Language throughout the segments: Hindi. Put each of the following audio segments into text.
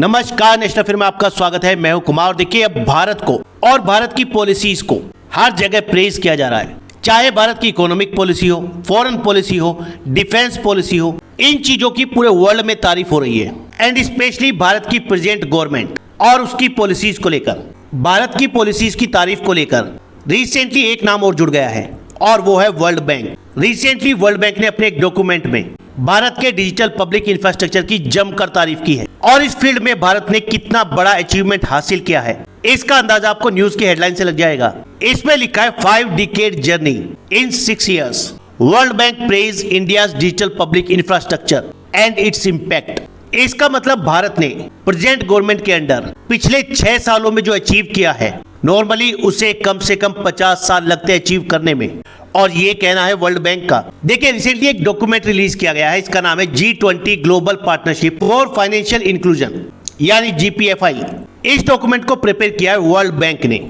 नमस्कार, नेशनल फिल्म में आपका स्वागत है। मैं हूं कुमार। देखिए, अब भारत को और भारत की पॉलिसीज को हर जगह प्रेज किया जा रहा है, चाहे भारत की इकोनॉमिक पॉलिसी हो, फॉरेन पॉलिसी हो, डिफेंस पॉलिसी हो। इन चीजों की पूरे वर्ल्ड में तारीफ हो रही है एंड स्पेशली भारत की प्रेजेंट गवर्नमेंट और उसकी पॉलिसीज को लेकर। भारत की पॉलिसीज की तारीफ को लेकर रिसेंटली एक नाम और जुड़ गया है और वो है world bank. Recently world bank ने अपने एक डॉक्यूमेंट में भारत के डिजिटल पब्लिक इंफ्रास्ट्रक्चर की जमकर तारीफ की है और इस फील्ड में भारत ने कितना बड़ा अचीवमेंट हासिल किया है इसका अंदाजा आपको न्यूज की हेडलाइन से लग जाएगा। इसमें लिखा है 5 decade journey in 6 years। World bank praise India's digital public infrastructure and its impact. इसका मतलब भारत ने प्रेजेंट गवर्नमेंट के अंडर पिछले 6 सालों में जो अचीव किया है, नॉर्मली उसे कम से कम 50 साल लगते अचीव करने में, और ये कहना है वर्ल्ड बैंक का। देखिए, रिसेंटली एक डॉक्यूमेंट रिलीज किया गया है, इसका नाम है G20 global partnership for financial inclusion यानी GPFI। इस डॉक्यूमेंट को प्रिपेयर किया है वर्ल्ड बैंक ने।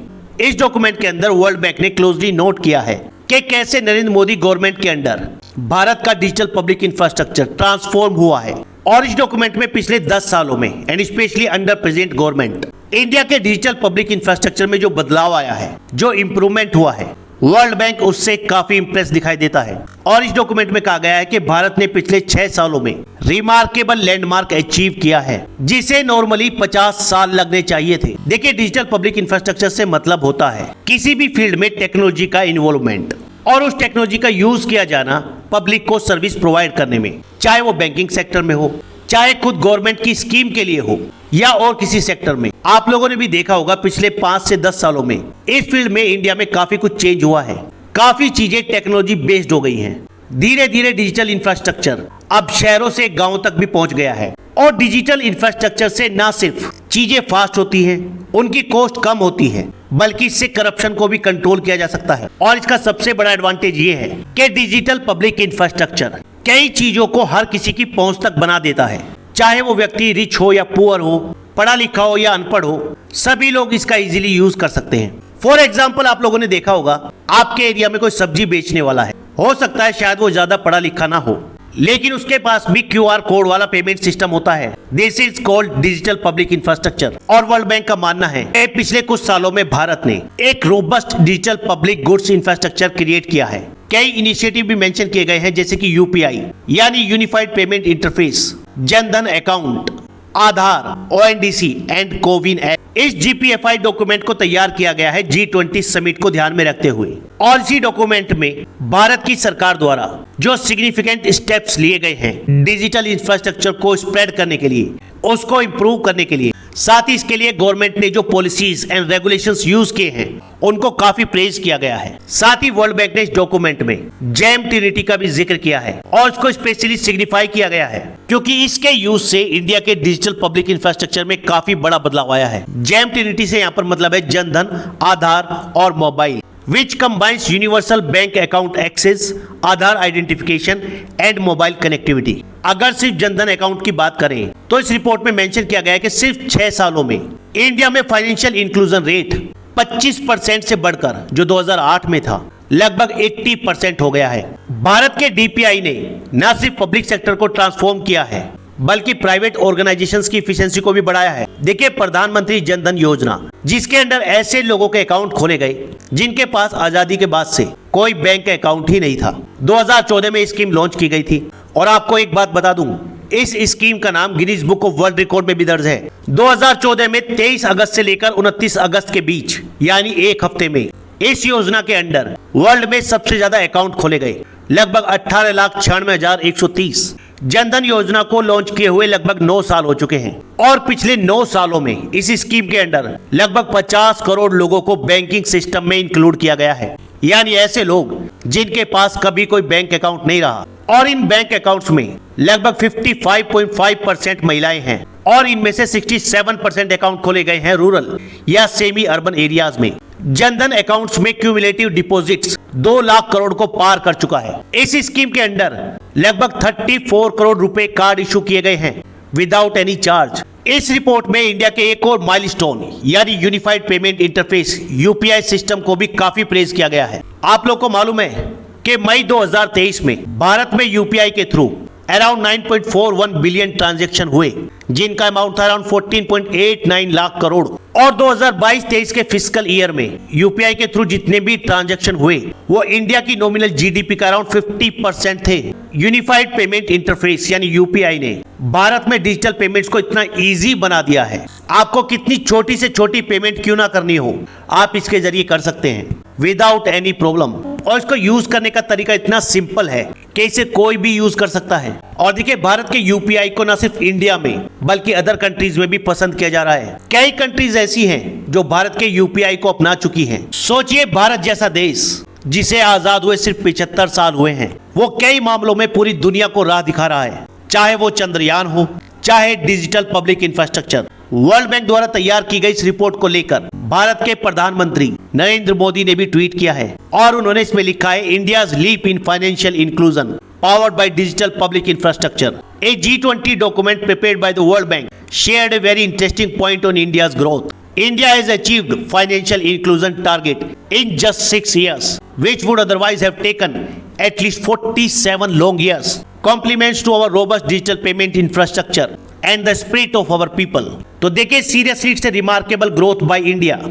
इस डॉक्यूमेंट के अंदर वर्ल्ड बैंक ने क्लोजली नोट किया है कि कैसे नरेंद्र मोदी गवर्नमेंट के अंडर भारत का डिजिटल पब्लिक इंफ्रास्ट्रक्चर ट्रांसफॉर्म हुआ है। और इस डॉक्यूमेंट में पिछले 10 सालों में and specially under present government India के डिजिटल पब्लिक इंफ्रास्ट्रक्चर में जो बदलाव आया है, जो इंप्रूवमेंट हुआ है, वर्ल्ड बैंक उससे काफी इंप्रेस दिखाई देता है। और इस डॉक्यूमेंट में कहा गया है कि भारत ने पिछले 6 सालों में रिमार्केबल लैंडमार्क अचीव किया है, जिसे नॉर्मली 50 साल लगने चाहिए थे। देखिए, डिजिटल पब्लिक इंफ्रास्ट्रक्चर से मतलब होता है किसी भी फील्ड में टेक्नोलॉजी का इन्वॉल्वमेंट और उस टेक्नोलॉजी का यूज किया जाना पब्लिक को सर्विस प्रोवाइड करने में, चाहे वो बैंकिंग सेक्टर में हो, चाहे खुद गवर्नमेंट की स्कीम के लिए हो, या और किसी सेक्टर में। आप लोगों ने भी देखा होगा पिछले 5 से 10 सालों में इस फील्ड में इंडिया में काफी कुछ चेंज हुआ है। काफी चीजें टेक्नोलॉजी बेस्ड हो गई हैं। धीरे धीरे डिजिटल इंफ्रास्ट्रक्चर अब शहरों से गांवों तक भी पहुंच गया है। और डिजिटल इंफ्रास्ट्रक्चर से न सिर्फ चीजें फास्ट होती हैं, उनकी कॉस्ट कम होती है, बल्कि इससे करप्शन को भी कंट्रोल किया जा सकता है। और इसका सबसे बड़ा एडवांटेज ये है कि डिजिटल पब्लिक इंफ्रास्ट्रक्चर कई चीजों को हर किसी की पहुंच तक बना देता है, चाहे वो व्यक्ति रिच हो या पुअर हो, पढ़ा लिखा हो या अनपढ़ हो, सभी लोग इसका इजीली यूज कर सकते हैं। फॉर एग्जाम्पल, आप लोगों ने देखा होगा आपके एरिया में कोई सब्जी बेचने वाला है, हो सकता है शायद वो ज्यादा पढ़ा लिखा ना हो, लेकिन उसके पास भी QR कोड वाला पेमेंट सिस्टम होता है। This is called digital public infrastructure. और वर्ल्ड बैंक का मानना है कि पिछले कुछ सालों में भारत ने एक robust digital public goods infrastructure create किया है। कई इनिशिएटिव भी मेंशन किए गए हैं, जैसे कि UPI यानी unified payment interface, Jan Dhan account, Aadhaar, ONDC and CoWIN app. इस GPFI डॉक्यूमेंट को तैयार किया गया है G20 समिट को ध्यान में रखते हुए। और इसी डॉक्यूमेंट में भारत की सरकार द्वारा जो सिग्निफिकेंट स्टेप्स लिए गए हैं डिजिटल इंफ्रास्ट्रक्चर को स्प्रेड करने के लिए, उसको इंप्रूव करने के लिए, साथ ही इसके लिए गवर्नमेंट ने जो पॉलिसीज एंड रेगुलेशंस यूज किए हैं उनको काफी प्रेज किया गया है। साथ ही वर्ल्ड बैंक ने इस डॉक्यूमेंट में जेम ट्रिनिटी का भी जिक्र किया है और इसको स्पेशली सिग्निफाई किया गया है, क्योंकि इसके यूज से इंडिया के डिजिटल पब्लिक इंफ्रास्ट्रक्चर में काफी बड़ा बदलाव आया है। जेम ट्रिनिटी से यहाँ पर मतलब है जनधन, आधार और mobile, which combines universal bank account access, Aadhaar identification and mobile connectivity. अगर सिर्फ जनधन अकाउंट की बात करें तो इस रिपोर्ट में मेंशन किया गया है कि सिर्फ 6 सालों में इंडिया में फाइनेंशियल इंक्लूजन रेट 25% से बढ़कर जो 2008 में था लगभग 80% हो गया है। भारत के DPI ने न सिर्फ पब्लिक सेक्टर को ट्रांसफॉर्म किया है, बल्कि प्राइवेट ऑर्गेनाइजेशंस की एफिशिएंसी को भी बढ़ाया है। देखिए, प्रधानमंत्री जनधन योजना, जिसके अंडर ऐसे लोगों के अकाउंट खोले गए जिनके पास आजादी के बाद से कोई बैंक अकाउंट ही नहीं था। 2014 में स्कीम लॉन्च की गई थी। और आपको एक बात बता दूं, इस स्कीम का नाम Guinness book of world record में भी दर्ज है। 2014 में 23 अगस्त से लेकर 29 अगस्त के बीच यानी एक हफ्ते में इस योजना के अंडर वर्ल्ड में सबसे ज्यादा अकाउंट खोले गए, लगभग 18,96,130। जनधन योजना को लॉन्च किए हुए लगभग 9 साल हो चुके हैं और पिछले 9 सालों में इस स्कीम के अंडर लगभग 50 करोड़ लोगों को बैंकिंग सिस्टम में इंक्लूड किया गया है, यानी ऐसे लोग जिनके पास कभी कोई बैंक अकाउंट नहीं रहा। और इन बैंक अकाउंट्स में लगभग 55.5% महिलाएं हैं और इनमें से 67% अकाउंट खोले गए हैं रूरल या सेमी अर्बन एरियाज में। जनधन अकाउंट्स में क्यूमुलेटिव डिपॉजिट्स 2 लाख करोड़ को पार कर चुका है। इस स्कीम के अंडर लगभग 34 करोड़ रुपए कार्ड इशू किए गए हैं विदाउट एनी चार्ज। इस रिपोर्ट में इंडिया के एक और माइलस्टोन यानी unified payment interface UPI system को भी काफी प्रेज किया गया है। आप लोग को मालूम है कि मई 2023 में भारत में UPI के थ्रू अराउंड 9.41 बिलियन ट्रांजैक्शन हुए, जिनका अमाउंट था अराउंड 14.89 लाख करोड़। और 2022-23 के फिस्कल ईयर में यूपीआई के थ्रू जितने भी ट्रांजैक्शन हुए वो इंडिया की नॉमिनल जीडीपी का अराउंड 50% थे। यूनिफाइड पेमेंट इंटरफेस यानी यूपीआई ने भारत में डिजिटल पेमेंट्स को इतना इजी बना दिया है, आपको कितनी छोटी से छोटी पेमेंट क्यों ना करनी हो, आप इसके जरिए कर सकते हैं विदाउट एनी प्रॉब्लम। और इसको यूज करने का तरीका इतना सिंपल है कि इसे कोई भी यूज कर सकता है। और देखिए, भारत के यूपीआई को न सिर्फ इंडिया में बल्कि अदर कंट्रीज में भी पसंद किया जा रहा है। कई कंट्रीज ऐसी हैं जो भारत के यूपीआई को अपना चुकी हैं। सोचिए, भारत जैसा देश जिसे आजाद हुए सिर्फ 75 साल हुए हैं, वो कई मामलों में पूरी दुनिया को राह दिखा रहा है, चाहे वो चंद्रयान हो, चाहे digital public infrastructure. World bank द्वारा तैयार की गई इस रिपोर्ट को लेकर भारत के प्रधानमंत्री नरेंद्र मोदी ने भी ट्वीट किया है और उन्होंने इसमें लिखा है, India's leap in financial inclusion powered by digital public infrastructure. A G20 document prepared by the World Bank shared a very interesting point on India's growth. India has achieved financial inclusion target in just 6 years, which would otherwise have taken at least 47 long years. Compliments to our robust digital payment infrastructure and the spirit of our people. तो देखिए, seriously it's a remarkable growth by India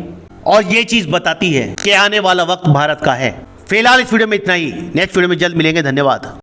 और ये चीज बताती है कि आने वाला वक्त भारत का है। फिलहाल इस वीडियो में इतना ही, नेक्स्ट वीडियो में जल्द मिलेंगे। धन्यवाद।